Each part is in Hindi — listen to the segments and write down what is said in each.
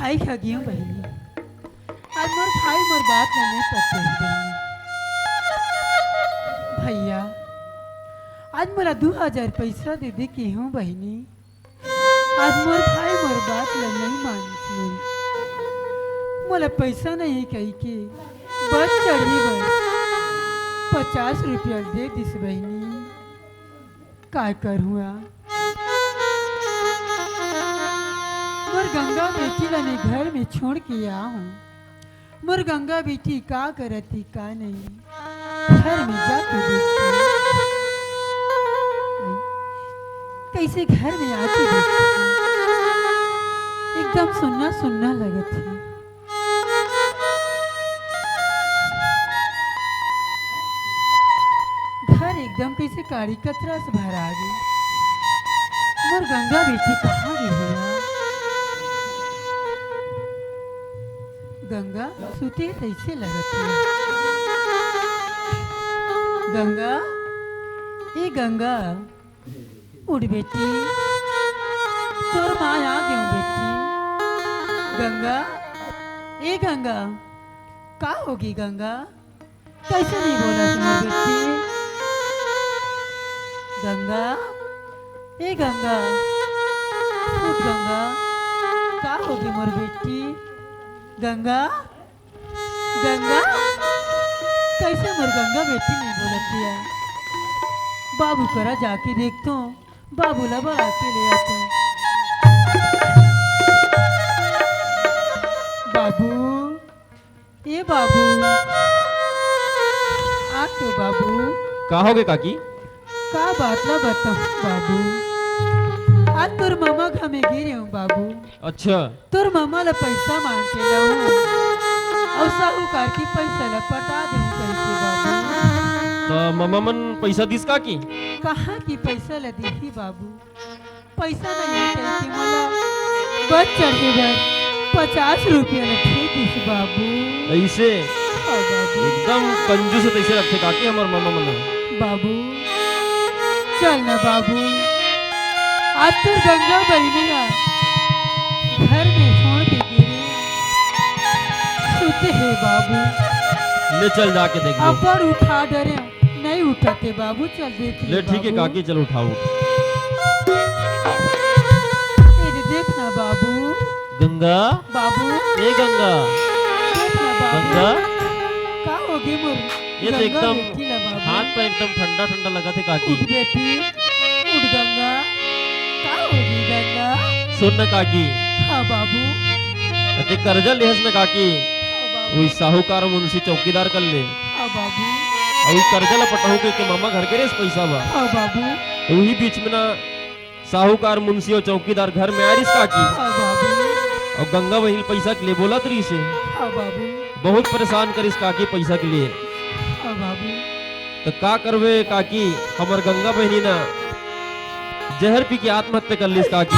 भाई खा गयो बहनी। आज मोर भाई मोर बात ला नहीं पते बहनी। भैया आज मोला 2000 पैसा दे दे के हूँ बहनी। आज मोर भाई मोर बात ला नहीं मानिस मोरी। मोला पैसा नहीं कही के बस चढ़ी बर 50 रुपया दे दिस बहनी। काय करूँ मोर गंगा बेटी ला मैं घर में छोड़ के आ हूँ। मोर गंगा बेटी का करती का नहीं घर में जाके देखती कैसे घर में आके देखती एकदम सुनना सुनना लगत है। घर एकदम कैसे काली कतरा से भरा गई। मोर गंगा बेटी कहाँ गई है? गंगा सुते कैसे लगत है? गंगा ए गंगा उठ बेटी तोर माँ आ गई बेटी। गंगा ए गंगा का होगी गंगा कैसे नहीं बोला तुम्हारी बेटी? गंगा ए गंगा उठ गंगा का होगी मोर बेटी? गंगा गंगा कैसे मोर गंगा बेटी नहीं बोलती है? बाबू करा जाके देखता हूँ बाबू ला बुला के ले आता हूँ। बाबू ए बाबू आ तो बाबू का होगे काकी? का बात ला बताऊँ बाबू। आज तोर मामा घर में गिरे हूँ बाबू। अच्छा तोर मामा ला पैसा मांग के लाऊं और साहूकार की पैसा ला पटा दूं कैसे बाबू? तो मम्मा मन पैसा दिस काकी? कहाँ की पैसा ला दी बाबू? पैसा नहीं कैसे मोला बस चढ़े बर 50 रुपया ला दे दिस बाबू। ऐसे हाँ बाबू एकदम कंजूस ऐसे रखे काकी हमार मम्मा मन। बाबू चल ना बाबू आज तो गंगा बहनी घर में छोड़ के गिरे सुते है बाबू। ले चल जाके देख लो। अपर उठा डरे नहीं उठाते बाबू चल देख ले ठीक है काकी चल उठाओ। देखना बाबू गंगा बाबू ए गंगा देखना बाबू गंगा का होगी मोर ये तो गंगा एकदम बेटी ला बाबू। हाथ पर एकदम ठंडा ठंडा लगा थे काकी। उठ बेटी उठ गंगा का होगी गंगा? सुन न काकी हाँ बाबू ते कर्जा लेहस न काकी हाँ बाबू वही साहूकार मुंशी चौकीदार कर ले हाँ बाबू और वही कर्जा ला पटाऊ के मामा घर के रेस पैसा बा। हाँ बाबू तो वही बीच में ना साहूकार मुंशी और चौकीदार घर में आरिस काकी हाँ बाबू और गंगा वही पैसा के लिए बोला तरी से हाँ बाबू बहुत परेशान करिस काकी पैसा के लिए। हाँ बाबू तो का करवे काकी हमर गंगा बहनी ना जहर पी के आत्महत्या कर लिस काकी।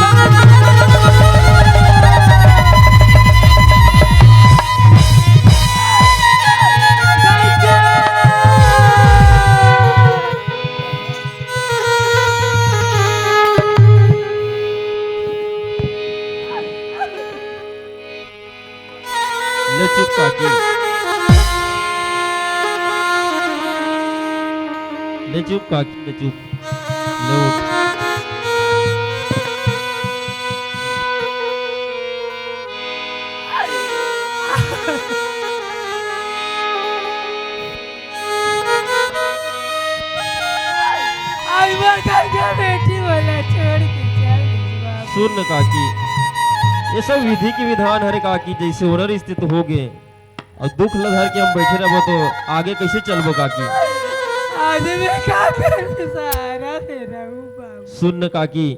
ले चुप काकी ले चुप काकी ले चुप ले उठ। बेटी वाला छोड़ के चल गई बाबू। सुन न काकी ये सब विधि की विधान हरे काकी जैसे होनर स्थित हो गए और दुख लधर के हम बैठे रहो तो आगे कैसे चलबो काकी? आज मैं क्या कर सहारा दे रहा हूँ बाबू। सुन न काकी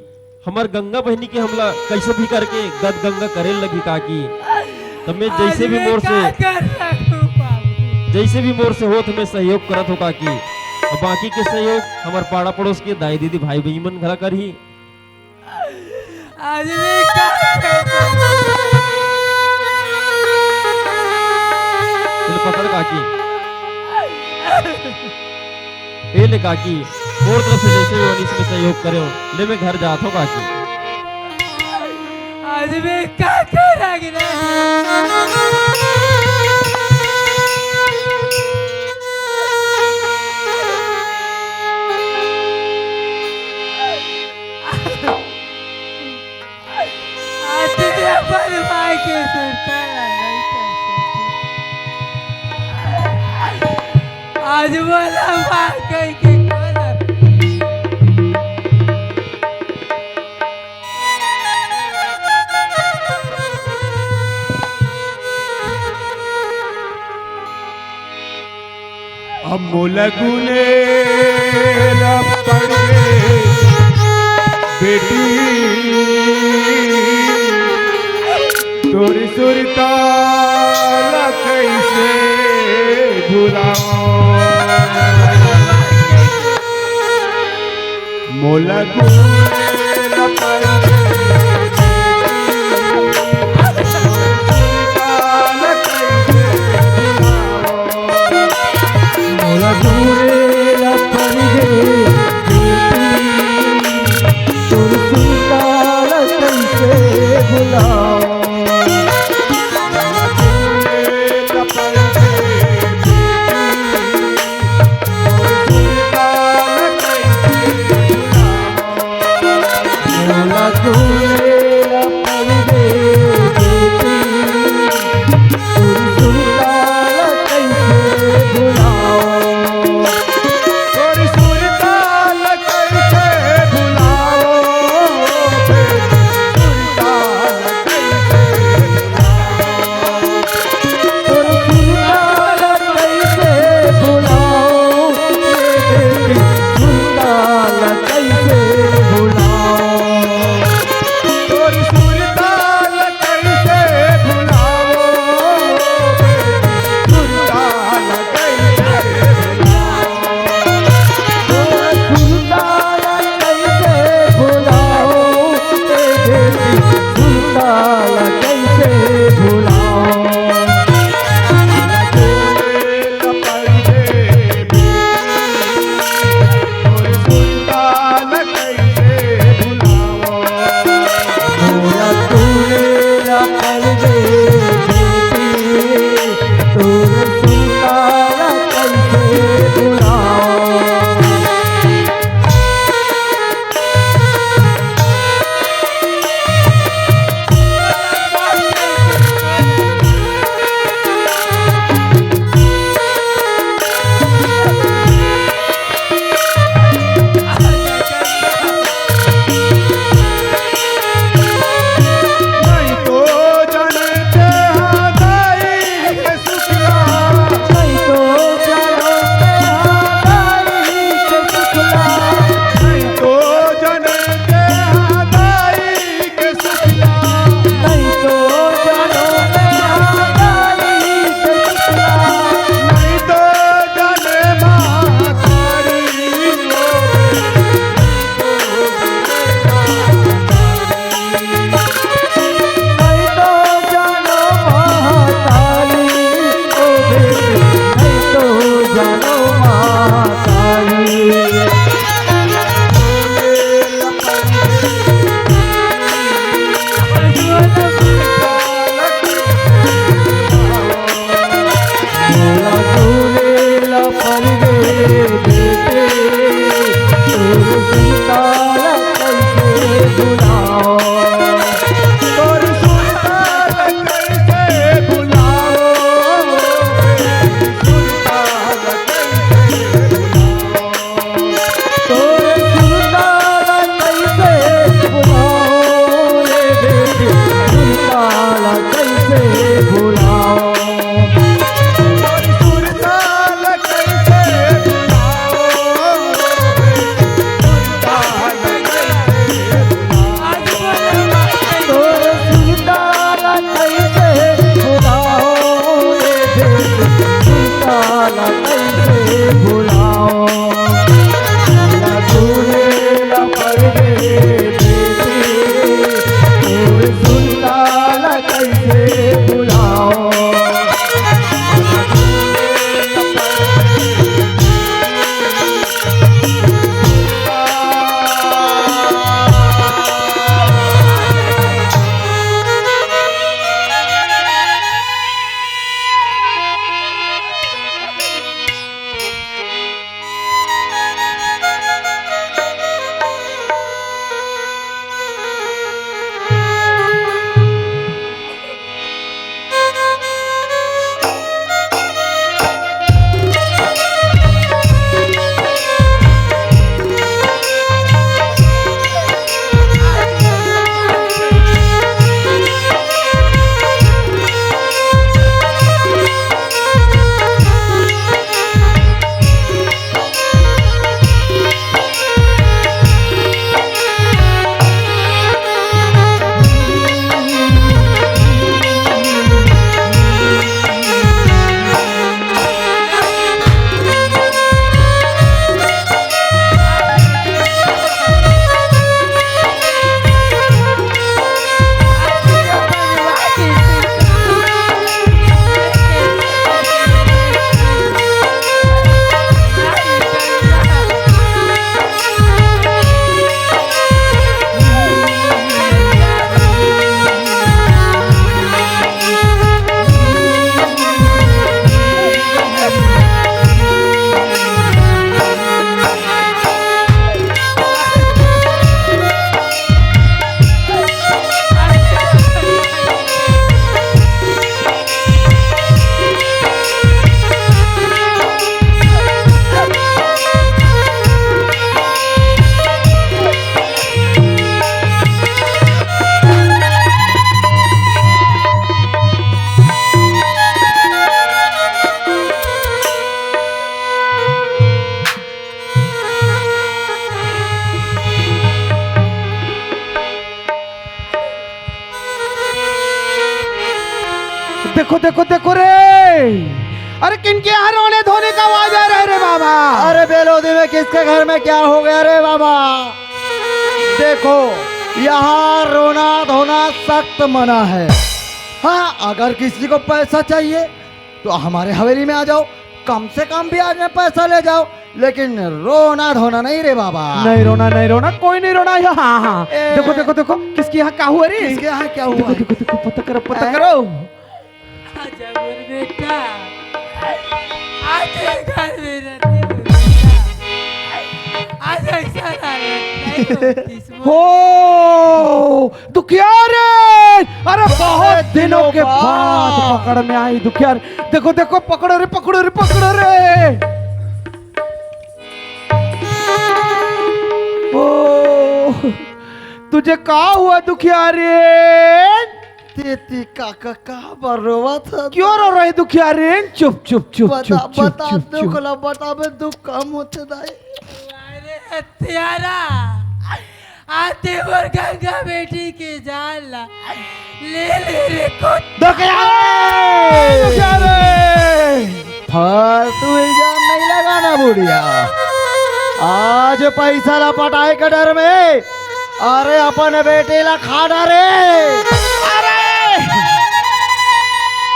हमार गंगा बहनी के हमला कैसे भी करके गद गंगा करे लगी काकी। तब मैं जैसे भी मोर से कर रहा हूँ बाबू। जैसे भी मोर से हो तुम्हें सहयोग करत हो काकी और बाकी के सहयोग हमार पाड़ा पड़ोस के दाई दीदी भाई बहन मन घरा कर ही। आज मैं क्या कर पकड़ काकी ए ले काकी मोर तरफ से जैसे भी वनिस में सहयोग करे ले मैं घर जाता हूँ काकी। आज मैं क्या करेंगे आज मैं अपने भाई के सुनता नहीं कर सकती आज बोला माँ कहीं के कोला अमूल गुने पड़ गए बेटी तोरी सुरता कैसे भुलाओ मोल गुने पड़ देखो देखो देखो रे, अरे किनके यहाँ रोने धोने का आवाज आ रहा है रे बाबा? अरे बेलोदी में किसके घर में क्या हो गया रे बाबा? देखो यहाँ रोना धोना सख्त मना है। हाँ, अगर किसी को पैसा चाहिए तो हमारे हवेली में आ जाओ, कम से कम भी आज में पैसा ले जाओ, लेकिन रोना धोना नहीं रे बाबा। नहीं रोना नहीं रोना, कोई नहीं रोना। हाँ हाँ देखो देखो देखो, किसके यहाँ क्या हुआ रे? किसके यहाँ क्या हुआ? देखो देखो देखो, पता करो पता करो। आजा मोर बेटा, आजा घर में रहते हो बेटा। आजा सारा रहते हो दुखियारे, अरे बहुत दिनों के बाद पकड़ में आई दुखियार। देखो देखो, पकड़ो रे पकड़ो रे पकड़ो रे। ओ तुझे का हुआ दुखियारे? तेती काका का बरोवा था। क्यों रो रहे दुखियारे? चुप चुप चुप बता चुप चुप बता चुप दुख चुप। ला बता बे, दुख कम होते दाई। अरे हत्यारा, आते और गंगा बेटी के जान ला ले ले रे को। दुखियारे फालतू इल्जाम नहीं लगाना बुढ़िया। आज पैसा ला पटाए के डर में अरे अपन बेटे ला खाना रे।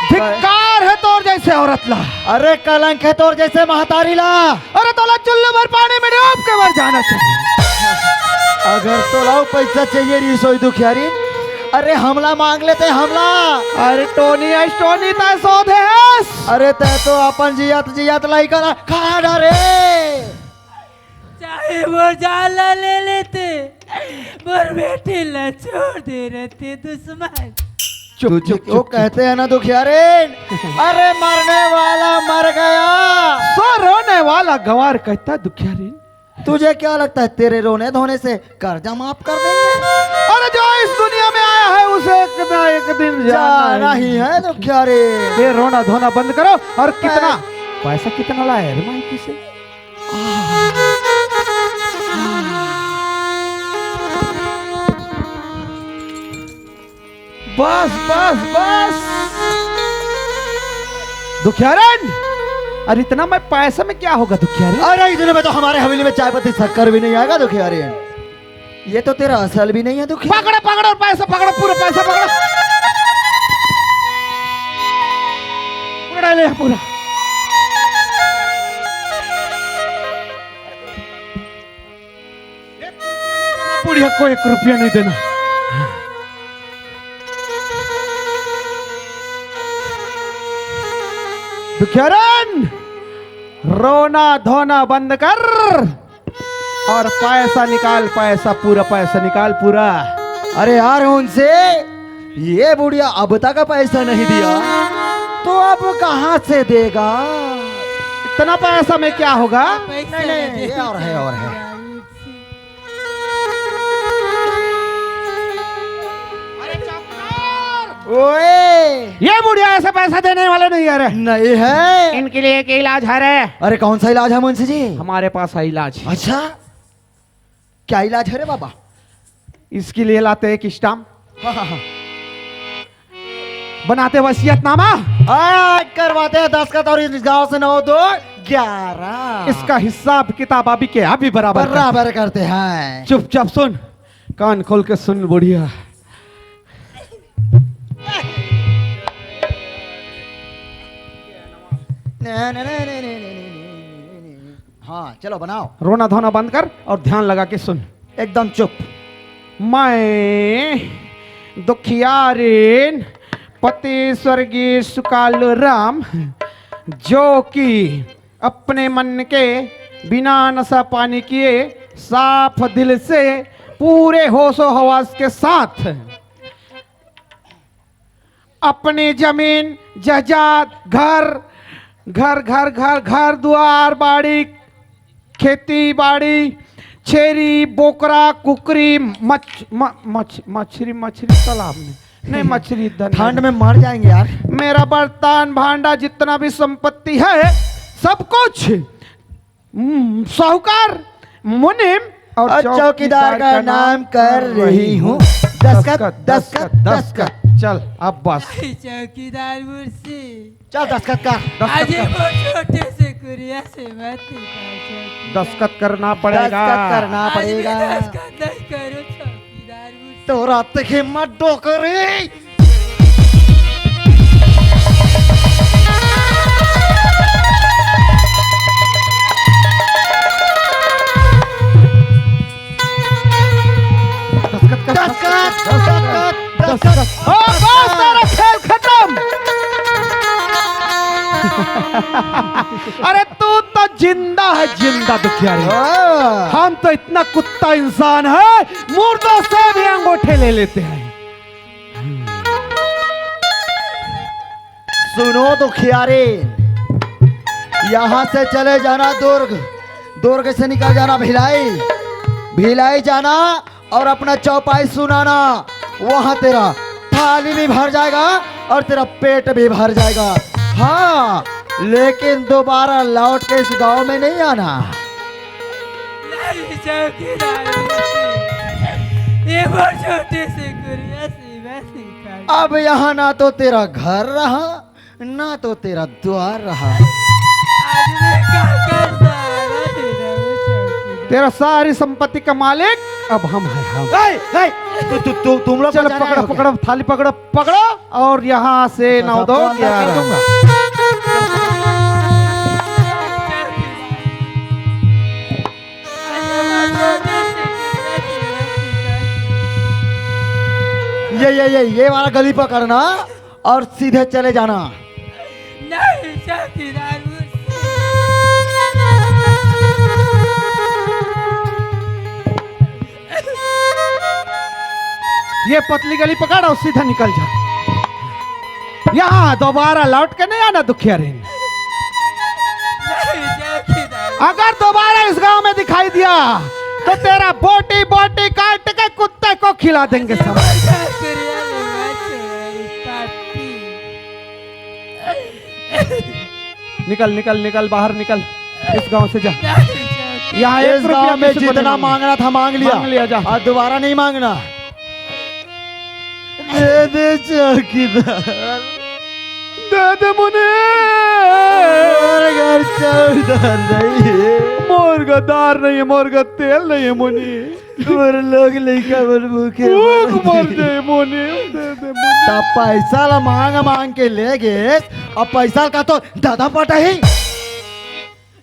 धिक्कार है तोर जैसे औरत ला। अरे कलंक है तोर जैसे महतारी ला। अरे तोला चुल्लू भर पानी में डूब के मर जाना चाहिए। अगर तो लाओ पैसा चाहिए रिसोई दुखियारी, अरे हमला मांग लेते हमला। अरे टोनी है टोनी ता सोधे है। अरे तै तो अपन जियत जियत लाई करा खाना रे। चाहे वो जाला ले लेते, मोर बेटी ला छोड़ दे रहते दुश्मन। चुप चुप वो कहते हैं ना दुखियारे, अरे मरने वाला मर गया। सो रोने वाला गवार कहता दुखियारी। तुझे क्या लगता है तेरे रोने धोने से कर्जा माफ कर देंगे? अरे जो इस दुनिया में आया है उसे एक दिन जाना ही है दुखियारे। ये रोना धोना बंद करो। और कितना पैसा कितना लाया रे माइकी से? बस बस बस दुखियारन, अरे इतना मैं पैसा में क्या होगा दुखियारन? अरे इतने में तो हमारे हवेली में चाय पत्ती शक्कर भी नहीं आएगा दुखियारे। ये तो तेरा असल भी नहीं है दुखिया। पकड़ो पकड़ो पैसा पकड़ो, पूरा पैसा पकड़ो, पकड़ा ले पूरा। बुढ़िया को 1 रुपया नहीं देना। दुखियारन, रोना धोना बंद कर और पैसा निकाल, पैसा पूरा पैसा निकाल पूरा। अरे यार उनसे ये बुढ़िया अब तक पैसा नहीं दिया तो अब कहाँ से देगा? इतना पैसा में क्या होगा? पैसा नहीं, ये और है, और है। ओए ये बुढ़िया ऐसा पैसा देने वाले नहीं है रे। नहीं है। इनके लिए एक इलाज है रे। अरे कौन सा इलाज है मुंशी जी? हमारे पास है इलाज। अच्छा क्या इलाज है रे बाबा? इसके लिए लाते एक स्टाम्प, हाँ हाँ हाँ। बनाते वसीयतनामा, करवाते हैं 10 का और इस गांव से 9 2 11 इसका हिसाब किताब अभी के अभी बराबर कर। बराबर करते हैं। चुपचाप सुन, कान खोल के सुन बुढ़िया। हाँ चलो बनाओ। रोना धोना बंद कर और ध्यान लगा के सुन। एकदम चुप। मैं दुखियारीन पति स्वर्गीय सुकालू राम, जो कि अपने मन के बिना नशा पानी किए साफ दिल से पूरे होशो हवास के साथ अपनी जमीन जायदाद घर घर घर घर घर द्वार बाड़ी खेती बाड़ी छेरी बोकरा कुकरी मछली तालाब में नहीं, मछली ठंड में मर जाएंगे यार। मेरा बर्तन भांडा जितना भी संपत्ति है सब कुछ साहूकार मुनीम और चौकीदार का नाम कर रही हूँ। दस्तखत दस्तखत दस्तखत। चल अब बस नहीं चौकीदार मुर्शी, चल दस्तखत कर। आज ये वो छोटे से कुरिया से मत निकाल चौकीदार। दस्तखत करना पड़ेगा। दस्तखत करना आज भी पड़ेगा। दस्तखत नहीं करो चौकीदार मुर्शी। तो रात की हिम्मत डोकरी। दस्तखत कर। दस्तखत, दस्तखत, दस्तखत। ओ बस तेरा खेल खत्म। अरे तू तो जिंदा है, जिंदा दुखियारी। हाँ। हम तो इतना कुत्ता इंसान है, मुर्दों से भी अंगूठे ले लेते हैं। सुनो दुखियारी, यहाँ से चले जाना दुर्ग, दुर्ग से निकल जाना भिलाई, भिलाई जाना और अपना चौपाई सुनाना। वहाँ तेरा थाली भी भर जाएगा और तेरा पेट भी भर जाएगा। हाँ, लेकिन दोबारा लौट के इस गांव में नहीं आना। नहीं चौकीदार मुर्शी, ये वो छोटे से कुरिया से मत निकाल। अब यहाँ ना तो तेरा घर रहा, ना तो तेरा द्वार रहा। आज मैं क्या कर सारा तेरा वो चौकीदार। तेरा सारी संपत्ति का मालिक अब हम हैं। हम तुम लोग चलो बचाने पकड़ो आओगे? पकड़ो, थाली पकड़ो पकड़ो और यहाँ से 9 2 तो अंदर कर 11। दूंगा। ये वाला गली पकड़ना और सीधे चले जाना। नहीं चौकीदार मुर्शी, ये पतली गली पकड़ और सीधा निकल जा। यहाँ दोबारा लौट के नहीं आना दुखियारी। नहीं चौकीदार। अगर दोबारा इस गांव में दिखाई दिया तो तेरा बोटी बोटी काट के कुत्ते को खिला देंगे सब। कुरिया में मत छोड़ पापी। निकल निकल निकल, बाहर निकल, इस गांव से जा। नहीं चौकीदार। यहाँ इस गांव में जितना मांगना था मांग मांग लिया जा। और दोबारा नहीं मांगना। दे दे चौकीदार, दे दे मुने। हमारे घर चौकीदार नहीं है। मुर्गादार नहीं है, मुर्गा तेल नहीं है मुनी। तुम्हारे लोग लड़का बन भूखे भूख मर जाए मुनी। दे दे मुनी। तब पैसा ला मांग मांग के ले गए, अब पैसा का तो दादा पटा ही।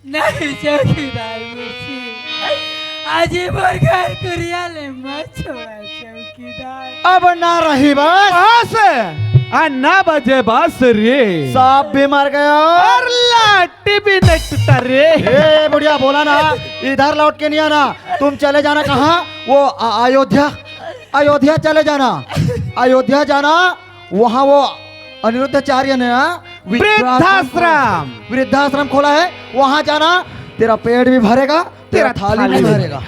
नहीं चौकीदार मुर्शी, आज ये मोर घर कुरिया ले मत छोड़ा चौकीदार। अब ना रही बस, बस ना बजे बस रे। सांप भी मर गया और लाठी भी नहीं टूटा रे। ए बुढ़िया बोला ना, इधर लौट के नहीं आना। तुम चले जाना कहाँ? वो अयोध्या, अयोध्या चले जाना, अयोध्या जाना। वहाँ वो अनिरुद्धाचार्य ने ना वृद्धाश्रम वृद्धाश्रम खोला है, वहाँ जाना। तेरा पेट भी भरेगा, तेरा थाली भी भरेगा।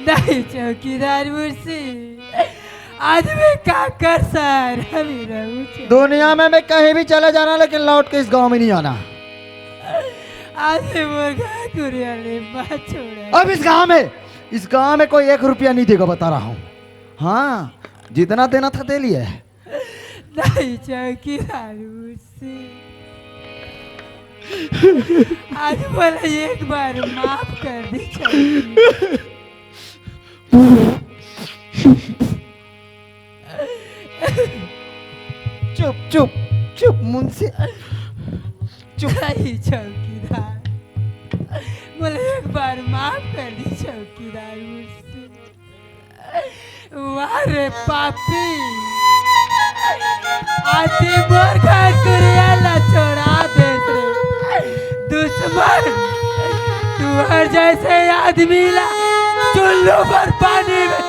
नहीं चौकीदार मुर्शी, आज मैं क्या कर सारा मेरा वो दुनिया में मैं कहीं भी चले जाना, लेकिन लौट के इस गांव में नहीं आना। आज ये मोर घर कुरिया ले मत छोड़ा। अब इस गांव में कोई 1 रुपया नहीं देगा, बता रहा हूँ। हाँ, जितना देना था दे लिया है। नहीं चौकीदार मुर्शी, आज बोला एक बार माफ कर दी चौकीदार। चुप चुप चुप मुंशी, चुप। नहीं चौकीदार, बोले एक बार माफ कर दी चौकीदार मुझसे। वाह रे पापी, आती मोर घर कुरिया ला छोड़ा दे रे दुश्मन। तू हर जैसे आदमी ला चुल्लू पर पानी में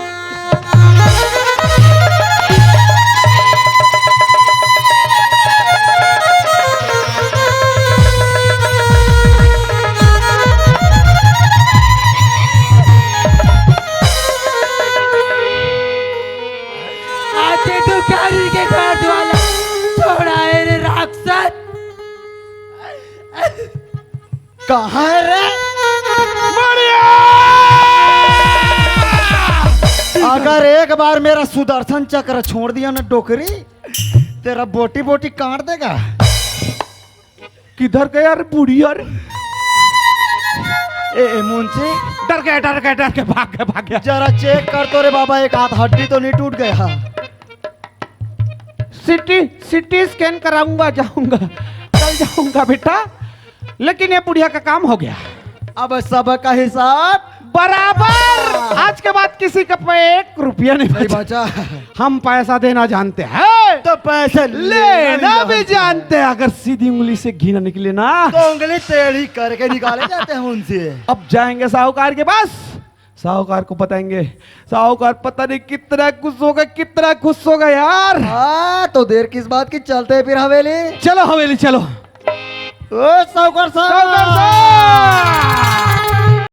दुकानी के घर वाला छोड़ा है रे राक्षस। कहाँ है रे? अगर एक बार मेरा सुदर्शन चक्र छोड़ दिया ना डोकरी, तेरा बोटी बोटी काट देगा। किधर गया रे बुढ़िया रे? ए मुंशी, डर के भाग गया। जरा चेक कर तो रे बाबा, एक हाथ हड्डी तो नहीं टूट गया। सिटी स्कैन कराऊंगा, कल जाऊंगा बेटा, लेकिन ये बुढ़िया का काम हो गया। अब सब का हिसाब बराबर। आज के बाद किसी का 1 रुपया नहीं नहीं बचा। बचा। हम पैसा देना जानते हैं, तो पैसे लेना भी जानते हैं। अगर सीधी उंगली से घी ना निकले ना तो उंगली टेढ़ी करके निकाले जाते हैं उनसे। अब जाएंगे साहूकार के पास, साहूकार को बताएंगे। साहूकार पता नहीं कितना खुश होगा यार। हाँ तो देर किस बात की, चलते हैं फिर हवेली। चलो हवेली चलो। ओ साहूकार साहब। साहूकार साहब!